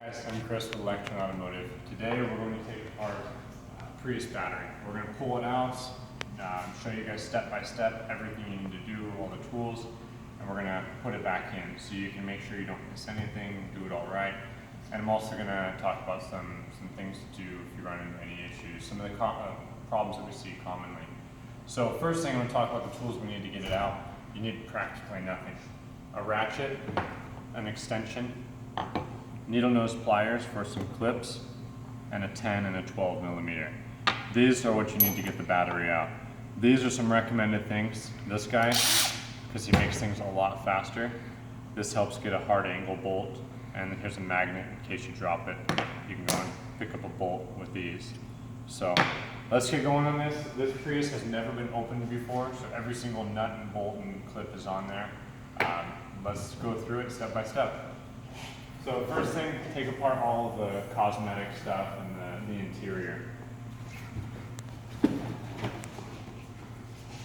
Guys, I'm Chris with Electron Automotive. Today we're going to take apart Prius battery. We're going to pull it out, show you guys step by step everything you need to do, all the tools, and we're going to put it back in so you can make sure you don't miss anything, do it all right. And I'm also going to talk about some things to do if you run into any issues, some of the problems that we see commonly. So first thing I'm going to talk about the tools we need to get it out. You need practically nothing. A ratchet, an extension, needle nose pliers for some clips, and a 10 and a 12 millimeter. These are what you need to get the battery out. These are some recommended things. This guy, because he makes things a lot faster. This helps get a hard angle bolt, and here's a magnet in case you drop it. You can go and pick up a bolt with these. So let's get going on this. This Prius has never been opened before, so every single nut and bolt and clip is on there. Let's go through it step by step. So first thing, take apart all of the cosmetic stuff and the interior.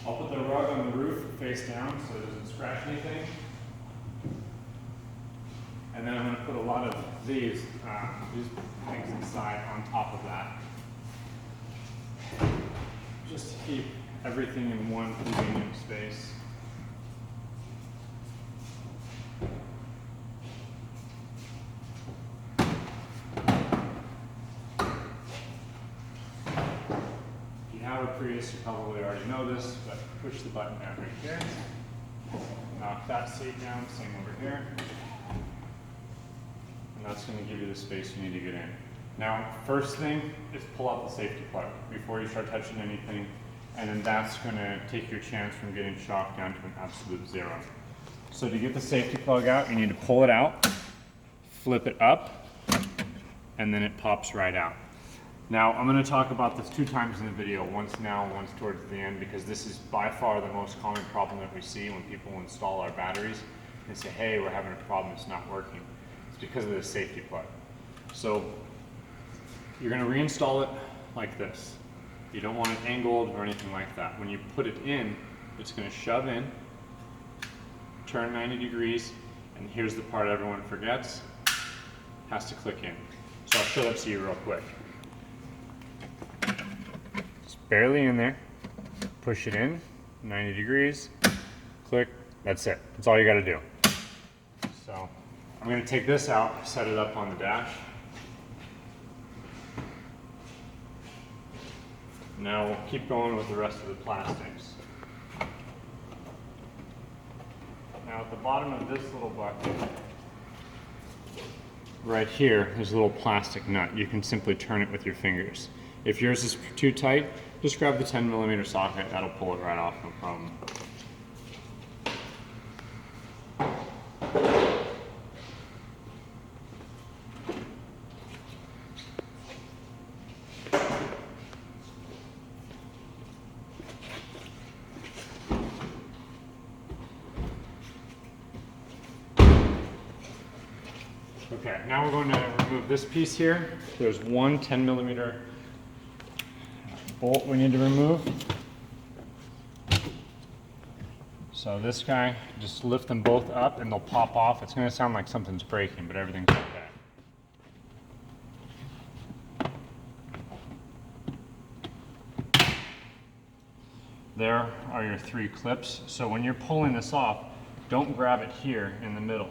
I'll put the rug on the roof face down so it doesn't scratch anything. And then I'm going to put a lot of these things inside on top of that. Just to keep everything in one convenient space. Prius, you probably already know this, but push the button down right here. Knock that seat down, same over here. And that's going to give you the space you need to get in. Now, first thing is pull out the safety plug before you start touching anything, and then that's going to take your chance from getting shocked down to an absolute zero. So to get the safety plug out, you need to pull it out, flip it up, and then it pops right out. Now, I'm going to talk about this 2 times in the video, once now, once towards the end, because this is by far the most common problem that we see when people install our batteries and say, hey, we're having a problem, it's not working. It's because of the safety plug. So, you're going to reinstall it like this. You don't want it angled or anything like that. When you put it in, it's going to shove in, turn 90 degrees, and here's the part everyone forgets, has to click in. So I'll show that to you real quick. Barely in there, push it in, 90 degrees, click, that's it. That's all you got to do. So I'm going to take this out, set it up on the dash. Now we'll keep going with the rest of the plastics. Now at the bottom of this little bucket, right here, there's a little plastic nut. You can simply turn it with your fingers. If yours is too tight, just grab the 10 millimeter socket, that'll pull it right off, no problem. Okay, now we're going to remove this piece here. There's one 10 millimeter bolt we need to remove. So this guy, just lift them both up and they'll pop off. It's going to sound like something's breaking, but everything's okay. There are your 3 clips. So when you're pulling this off, don't grab it here in the middle.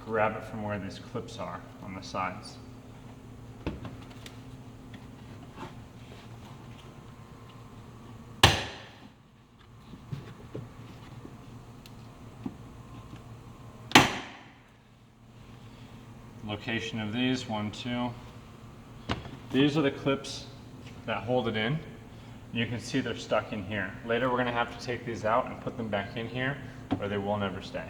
Grab it from where these clips are on the sides. Location of these, 1, 2. These are the clips that hold it in. You can see they're stuck in here. Later we're going to have to take these out and put them back in here, or they will never stay.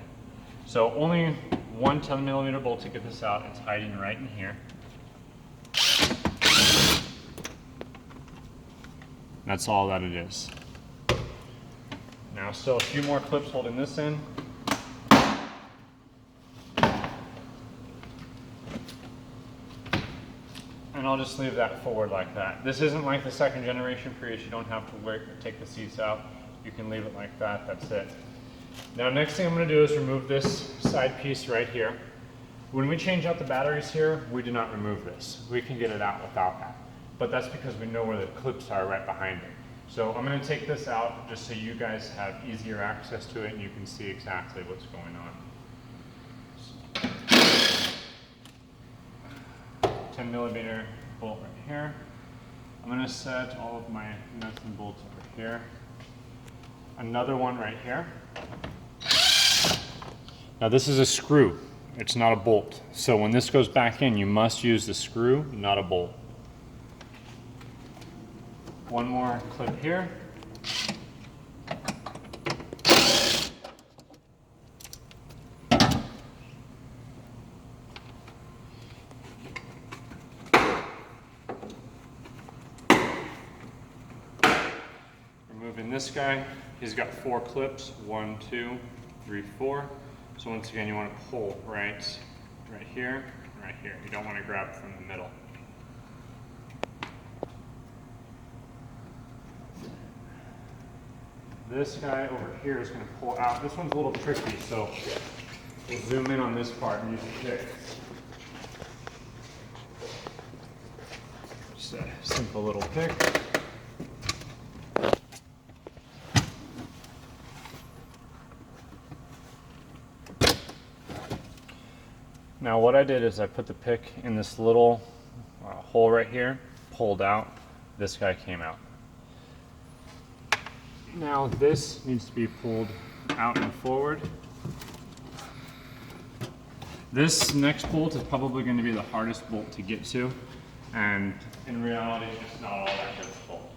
So only one 10 millimeter bolt to get this out. It's hiding right in here. That's all that it is. Now still a few more clips holding this in. And I'll just leave that forward like that. This isn't like the 2nd generation Prius. You don't have to take the seats out. You can leave it like that, that's it. Now next thing I'm going to do is remove this side piece right here. When we change out the batteries here, we do not remove this. We can get it out without that. But that's because we know where the clips are right behind it. So I'm gonna take this out just so you guys have easier access to it and you can see exactly what's going on. 10mm bolt right here. I'm gonna set all of my nuts and bolts over here. Another one right here. Now this is a screw, it's not a bolt. So when this goes back in, you must use the screw, not a bolt. One more clip here. Removing this guy, he's got 4 clips, 1, 2, 3, 4. So once again, you want to pull right here, right here. You don't want to grab from the middle. This guy over here is going to pull out. This one's a little tricky, so we'll zoom in on this part and use the pick. Just a simple little pick. Now what I did is I put the pick in this little hole right here, pulled out, this guy came out. Now this needs to be pulled out and forward. This next bolt is probably going to be the hardest bolt to get to, and in reality it's not all that difficult.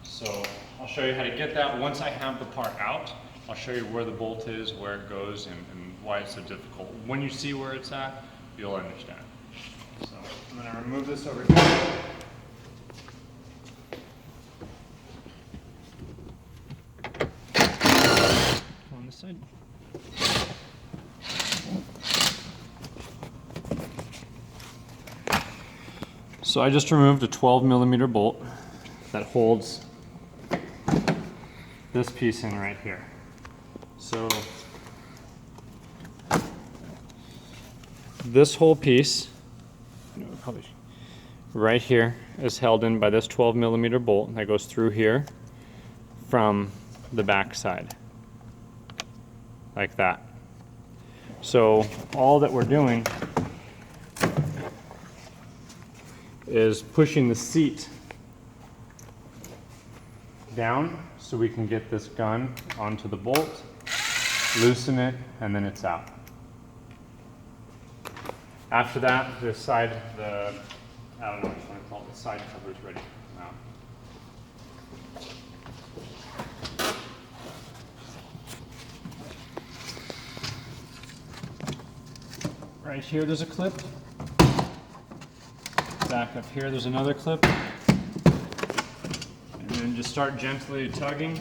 So I'll show you how to get that. Once I have the part out, I'll show you where the bolt is, where it goes, and why it's so difficult. When you see where it's at, you'll understand. So I'm going to remove this over here. On this side. So I just removed a 12mm bolt that holds this piece in right here. So this whole piece, right here, is held in by this 12mm bolt that goes through here from the back side, like that. So all that we're doing is pushing the seat down so we can get this gun onto the bolt, loosen it, and then it's out. After that, the side, I don't know what you want to call it, the side cover is ready to come out. Right here there's a clip. Back up here there's another clip. And then just start gently tugging.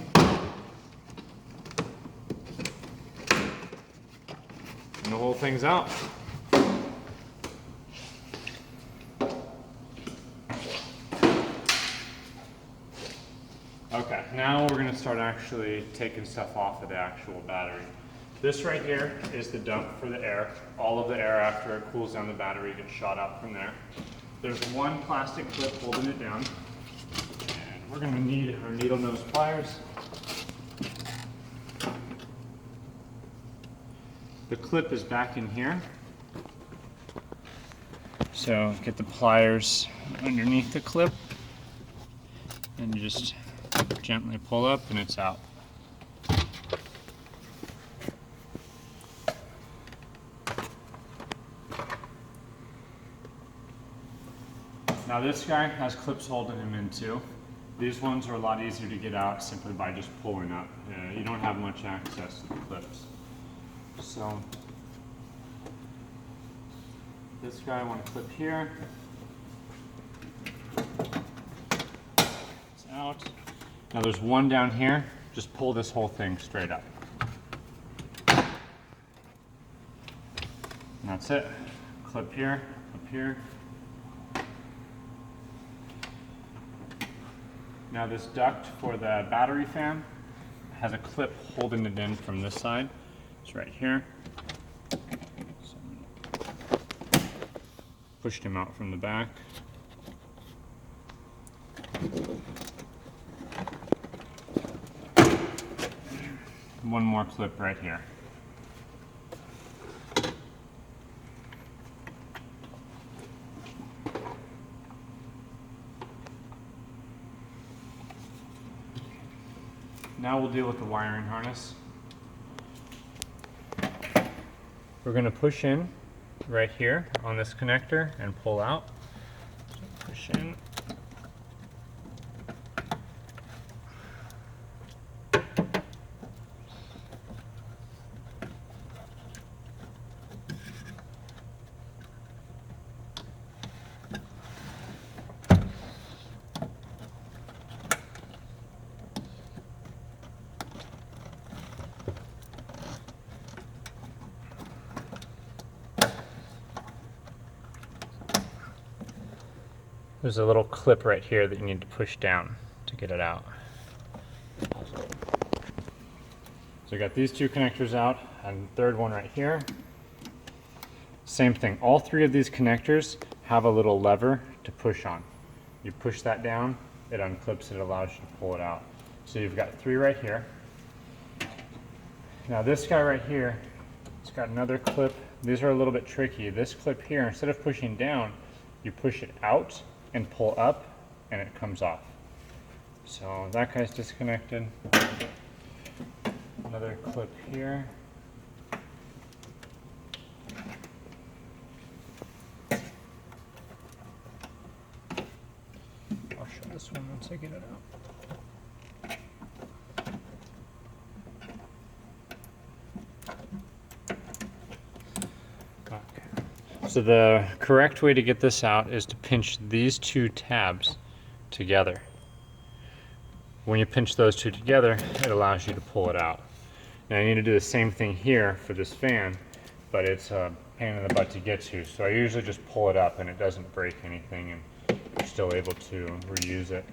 And the whole thing's out. Okay, now we're going to start actually taking stuff off of the actual battery. This right here is the dump for the air. All of the air after it cools down the battery gets shot out from there. There's one plastic clip holding it down. And we're going to need our needle nose pliers. The clip is back in here. So get the pliers underneath the clip and just gently pull up and it's out. Now this guy has clips holding him in too. These ones are a lot easier to get out simply by just pulling up. You don't have much access to the clips. So this guy I want to clip here. It's out. Now there's one down here. Just pull this whole thing straight up. And that's it. Clip here, up here. Now this duct for the battery fan has a clip holding it in from this side. It's right here. So pushed him out from the back. One more clip right here. Now we'll deal with the wiring harness. We're going to push in right here on this connector and pull out. So push in. There's a little clip right here that you need to push down to get it out. So I got these two connectors out and the third one right here. Same thing, all three of these connectors have a little lever to push on. You push that down, it unclips it, allows you to pull it out. So you've got three right here. Now this guy right here, it's got another clip. These are a little bit tricky. This clip here, instead of pushing down, you push it out and pull up and it comes off. So that guy's disconnected. Another clip here. I'll show this one once I get it out. So the correct way to get this out is to pinch these two tabs together. When you pinch those two together, it allows you to pull it out. Now you need to do the same thing here for this fan, but it's a pain in the butt to get to. So I usually just pull it up and it doesn't break anything and you're still able to reuse it.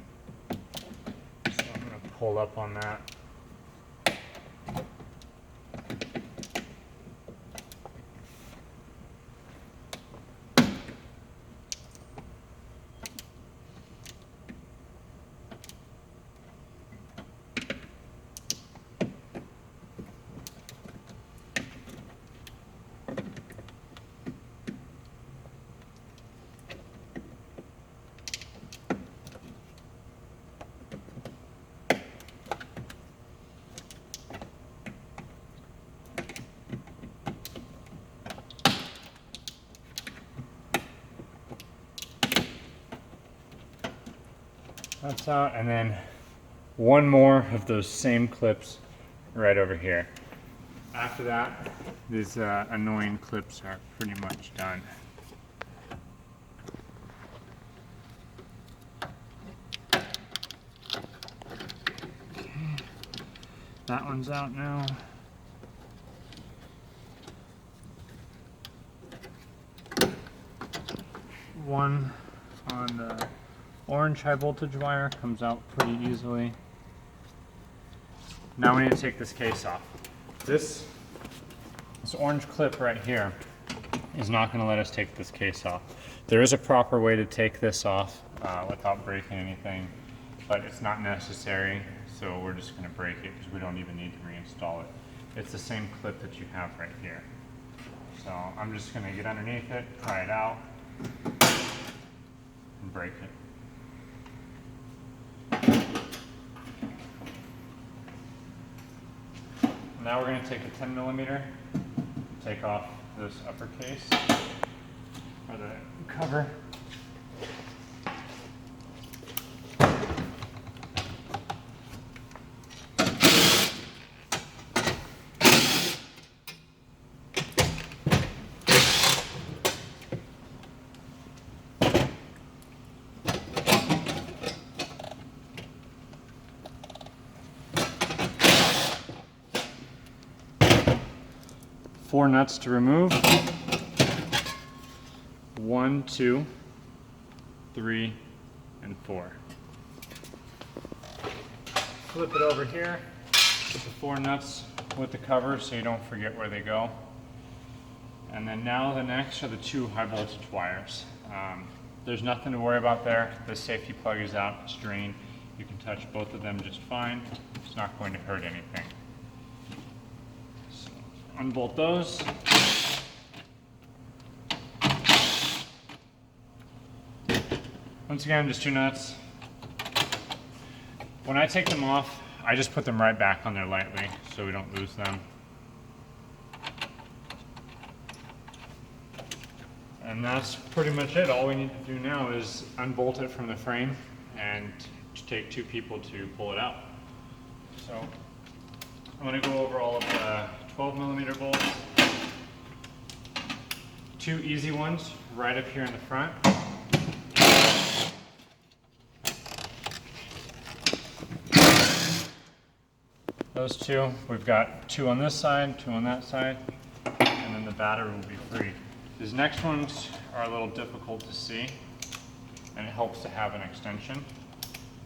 So I'm going to pull up on that. That's out, and then one more of those same clips right over here. After that, these annoying clips are pretty much done. Okay. That one's out now. One on the orange high voltage wire comes out pretty easily. Now we need to take this case off. This orange clip right here is not going to let us take this case off. There is a proper way to take this off without breaking anything, but it's not necessary, so we're just going to break it because we don't even need to reinstall it. It's the same clip that you have right here. So I'm just going to get underneath it, pry it out, and break it. Now we're going to take a 10mm, take off this upper case, or the cover. Four nuts to remove. 1, 2, 3, and 4. Flip it over here. Put the 4 nuts with the cover so you don't forget where they go. And then now the next are the 2 high voltage wires. There's nothing to worry about there. The safety plug is out, it's drained. You can touch both of them just fine. It's not going to hurt anything. So, unbolt those. Once again, just 2 nuts. When I take them off, I just put them right back on there lightly so we don't lose them. And that's pretty much it. All we need to do now is unbolt it from the frame and take 2 people to pull it out. So I'm going to go over all of the 12mm bolts. 2 easy ones right up here in the front. Those 2, we've got 2 on this side, 2 on that side, and then the battery will be free. These next ones are a little difficult to see, and it helps to have an extension.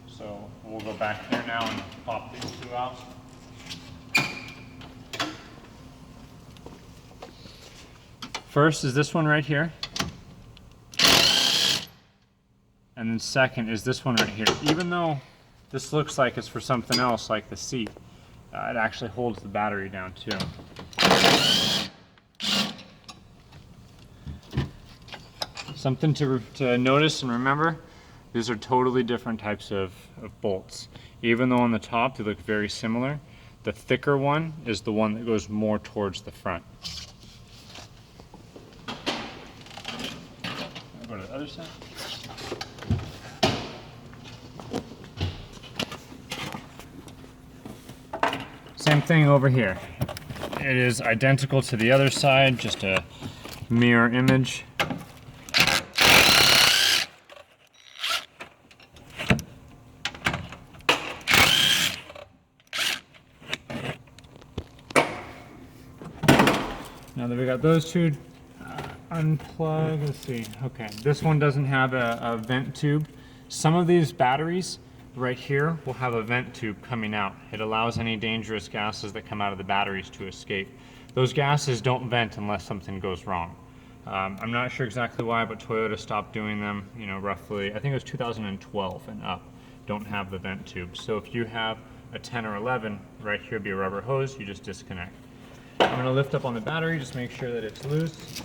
So we'll go back there now and pop these 2 out. First is this one right here. And then second is this one right here. Even though this looks like it's for something else, like the seat, it actually holds the battery down too. Something to notice and remember, these are totally different types of bolts. Even though on the top they look very similar, the thicker one is the one that goes more towards the front. I'll go to the other side. Same thing over here. It is identical to the other side, just a mirror image. Now that we got those 2 unplugged, let's see. Okay, this one doesn't have a vent tube. Some of these batteries right here will have a vent tube coming out. It allows any dangerous gases that come out of the batteries to escape. Those gases don't vent unless something goes wrong. I'm not sure exactly why, but Toyota stopped doing them, you know, roughly, I think it was 2012 and up, don't have the vent tube. So if you have a 10 or 11, right here would be a rubber hose, you just disconnect. I'm going to lift up on the battery, just make sure that it's loose.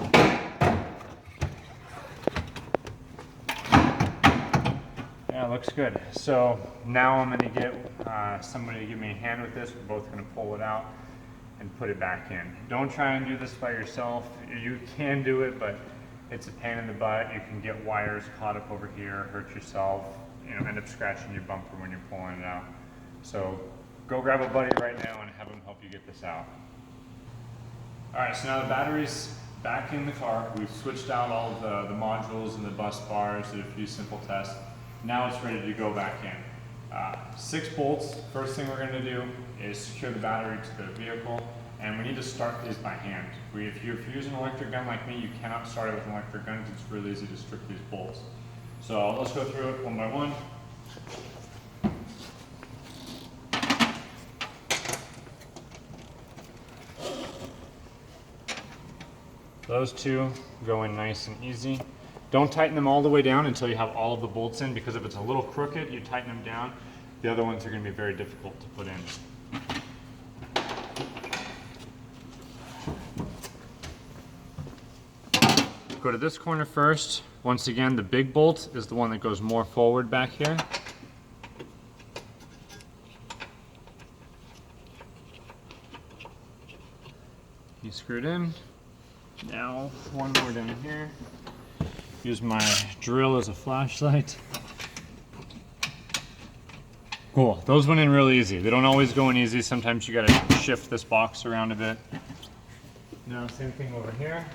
Yeah, it looks good. So now I'm going to get somebody to give me a hand with this. We're both going to pull it out and put it back in. Don't try and do this by yourself. You can do it, but it's a pain in the butt. You can get wires caught up over here, hurt yourself, you know, end up scratching your bumper when you're pulling it out. So go grab a buddy right now and have him help you get this out. All right, so now the battery's back in the car. We've switched out all of the modules and the bus bars, did a few simple tests. Now it's ready to go back in. 6 bolts. First thing we're going to do is secure the battery to the vehicle, and we need to start these by hand. If you use an electric gun like me, you cannot start it with an electric gun because it's really easy to strip these bolts. So let's go through it one by one. Those 2 go in nice and easy. Don't tighten them all the way down until you have all of the bolts in, because if it's a little crooked, you tighten them down. The other ones are going to be very difficult to put in. Go to this corner first. Once again, the big bolt is the one that goes more forward back here. You screwed in. Now, one more down here. Use my drill as a flashlight. Cool, those went in real easy. They don't always go in easy. Sometimes you gotta shift this box around a bit. Now, same thing over here.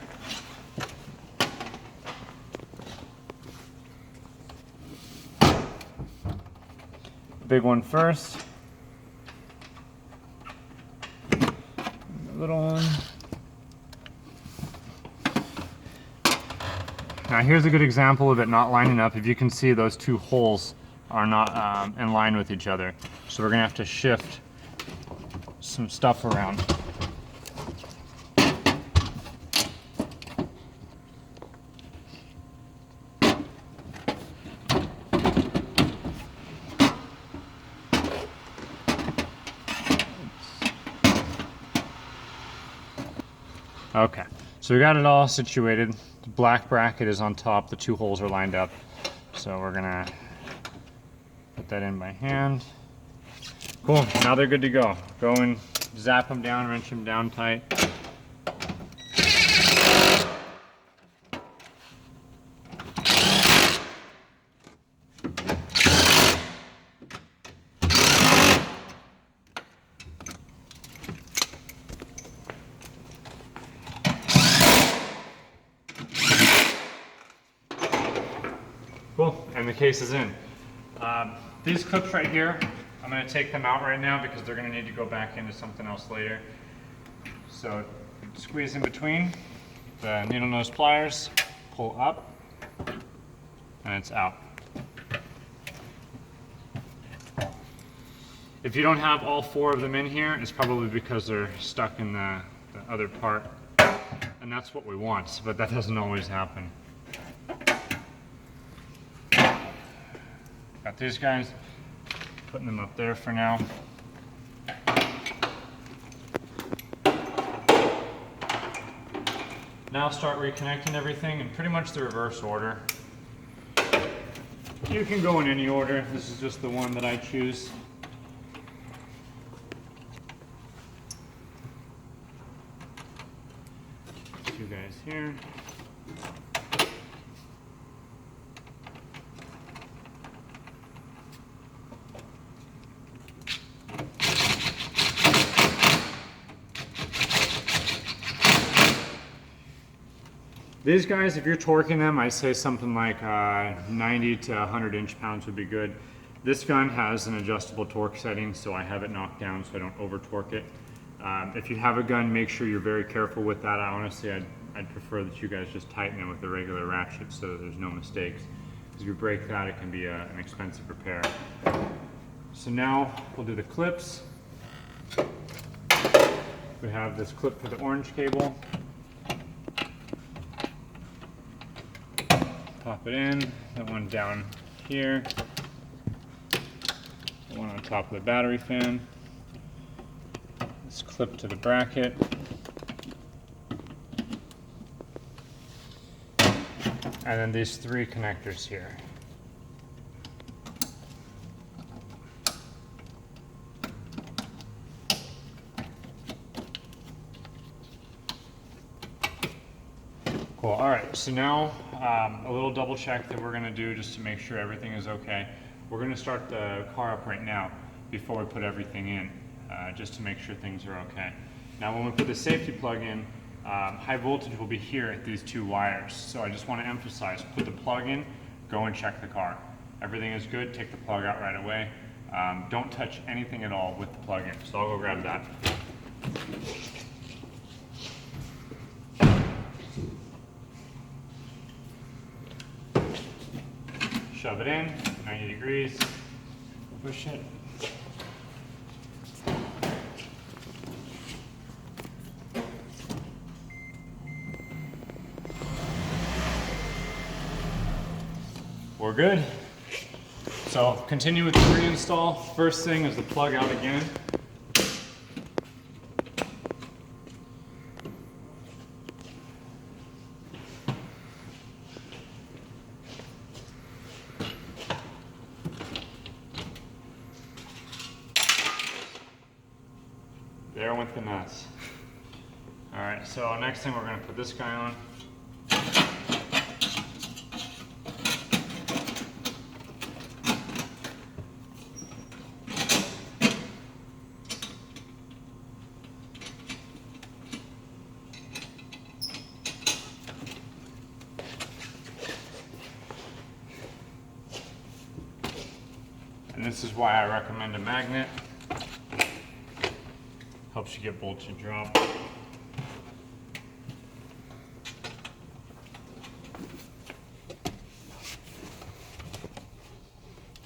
Big one first. The little one. Now here's a good example of it not lining up. If you can see, those 2 holes are not in line with each other. So we're gonna have to shift some stuff around. Okay, so we got it all situated. The black bracket is on top, the 2 holes are lined up. So we're gonna put that in by hand. Cool, now they're good to go. Go and zap them down, wrench them down tight. Cool, and the case is in. These clips right here, I'm going to take them out right now because they're going to need to go back into something else later. So squeeze in between the needle nose pliers, pull up, and it's out. If you don't have all 4 of them in here, it's probably because they're stuck in the other part, and that's what we want, but that doesn't always happen. Got these guys, putting them up there for now. Now start reconnecting everything in pretty much the reverse order. You can go in any order. This is just the one that I choose. Two guys here. These guys, if you're torquing them, I say something like 90 to 100 inch-pounds would be good. This gun has an adjustable torque setting, so I have it knocked down so I don't over torque it. If you have a gun, make sure you're very careful with that. Honestly, I'd prefer that you guys just tighten it with the regular ratchet so that there's no mistakes. Because if you break that, it can be an expensive repair. So now we'll do the clips. We have this clip for the orange cable. Pop it in, that one down here, the one on top of the battery fan, this clip to the bracket, and then these 3 connectors here. Cool, all right, so now a little double check that we're gonna do just to make sure everything is okay. We're gonna start the car up right now before we put everything in, just to make sure things are okay. Now when we put the safety plug in, high voltage will be here at these 2 wires. So I just wanna emphasize, put the plug in, go and check the car. Everything is good, take the plug out right away. Don't touch anything at all with the plug in. So I'll go grab that. Shove it in, 90 degrees, push it. We're good. So continue with the reinstall. First thing is the plug out again. There went the nuts. All right, so next thing we're gonna put this guy on. And this is why I recommend a magnet. Helps you get bolts and drop.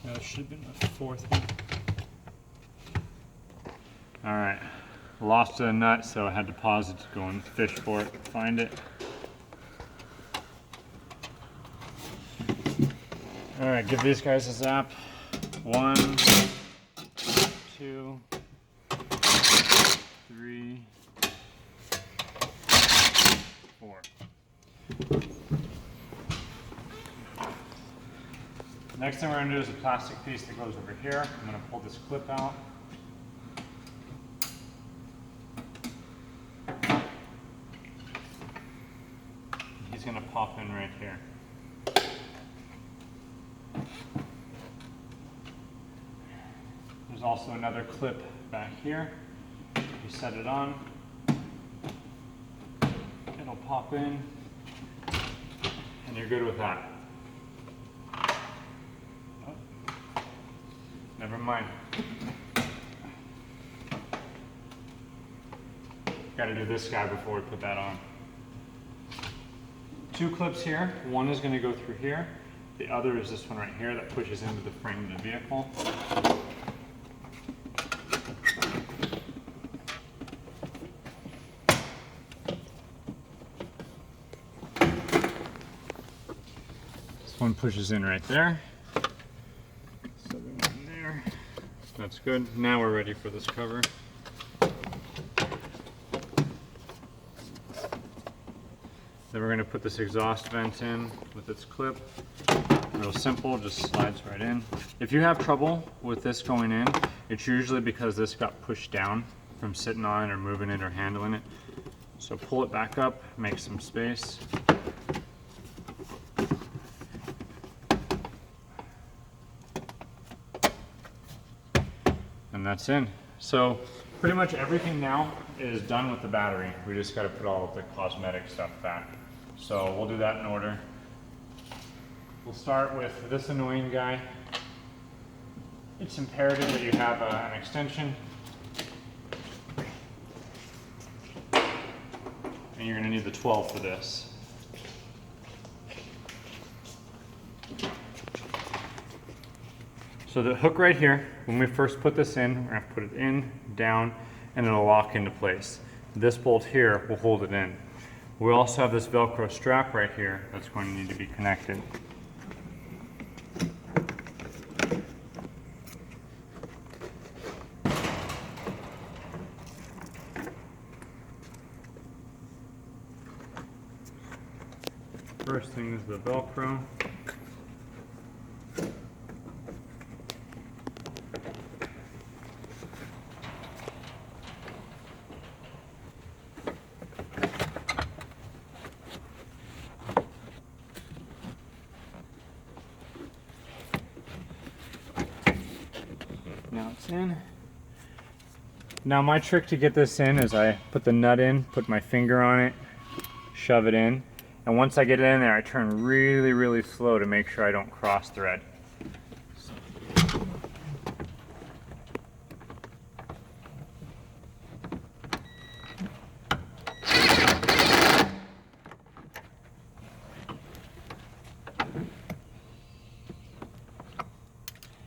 That should have been a 4th one. All right, lost a nut, so I had to pause it to go and fish for it, find it. All right, give these guys a zap. 1, 2, 3, Next thing we're going to do is a plastic piece that goes over here. I'm going to pull this clip out. He's going to pop in right here. There's also another clip back here. You set it on, it'll pop in, and you're good with that. Oh, never mind. Got to do this guy before we put that on. Two clips here. One is going to go through here. The other is this one right here that pushes into the frame of the vehicle. One pushes in right there. So one there. That's good. Now we're ready for this cover. Then we're going to put this exhaust vent in with its clip. Real simple, just slides right in. If you have trouble with this going in, it's usually because this got pushed down from sitting on it or moving it or handling it. So pull it back up, make some space. And that's in. So pretty much everything now is done with the battery. We just got to put all of the cosmetic stuff back. So we'll do that in order. We'll start with this annoying guy. It's imperative that you have an extension. And you're going to need the 12 for this. So the hook right here, when we first put this in, we're going to put it in, down, and it'll lock into place. This bolt here will hold it in. We also have this Velcro strap right here that's going to need to be connected. First thing is the Velcro. Now it's in. Now my trick to get this in is I put the nut in, put my finger on it, shove it in, and once I get it in there I turn really, really slow to make sure I don't cross thread.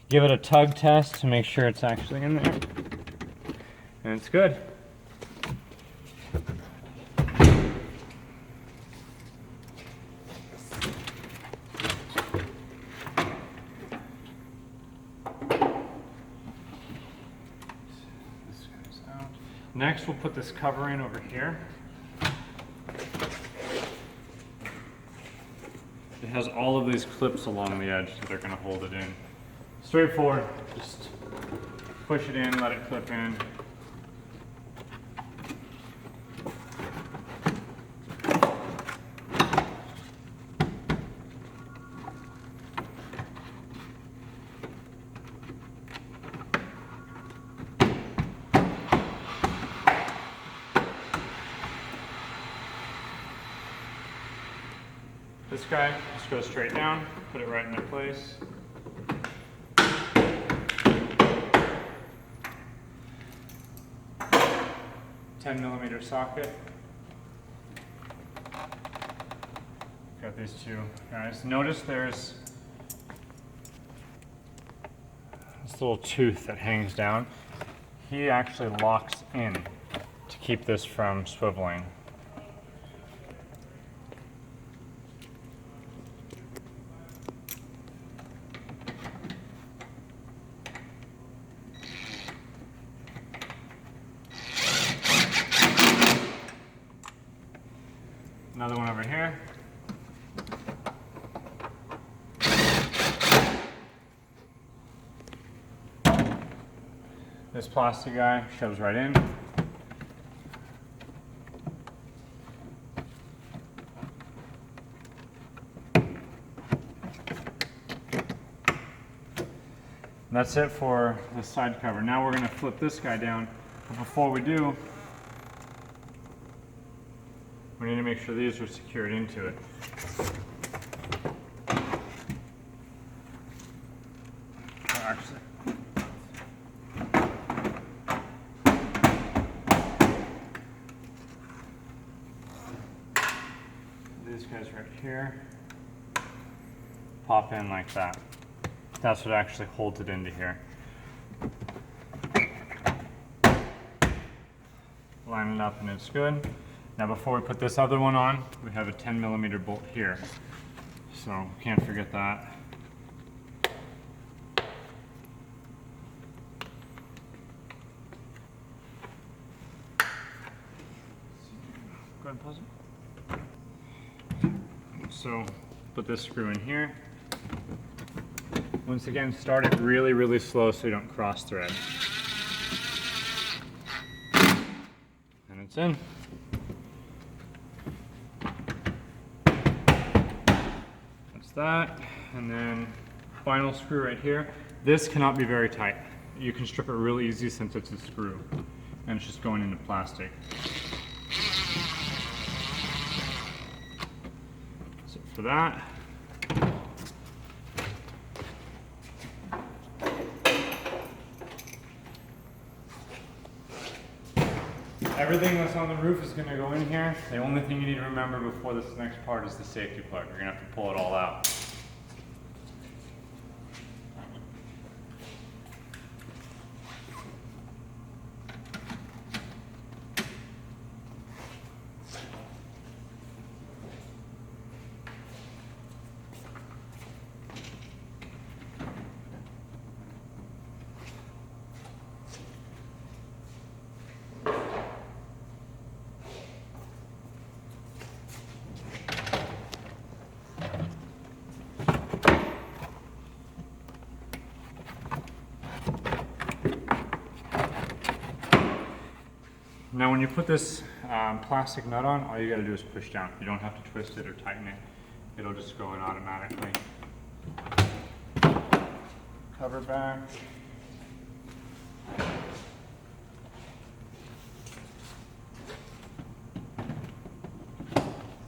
Give it a tug test to make sure it's actually in there. And it's good. This goes out. Next, we'll put this cover in over here. It has all of these clips along the edge that are going to hold it in. Straightforward, just push it in, let it clip in. This guy just goes straight down, put it right into place. 10mm socket. Got these two guys. Notice there's this little tooth that hangs down. He actually locks in to keep this from swiveling. Another one over here. This plastic guy shoves right in. And that's it for the side cover. Now we're going to flip this guy down, but before we do, we need to make sure these are secured into it. Actually, these guys right here pop in like that. That's what actually holds it into here. Line it up and it's good. Now before we put this other one on, we have a 10mm bolt here. So can't forget that. Go ahead and pause it. So put this screw in here. Once again, start it really, really slow so you don't cross thread. And it's in. That's that. And then final screw right here. This cannot be very tight. You can strip it really easy since it's a screw and it's just going into plastic. So for that, everything that's on the roof is going to go in here. The only thing you need to remember before this next part is the safety plug. You're going to have to pull it all out. Now when you put this plastic nut on, all you got to do is push down. You don't have to twist it or tighten it. It'll just go in automatically. Cover back.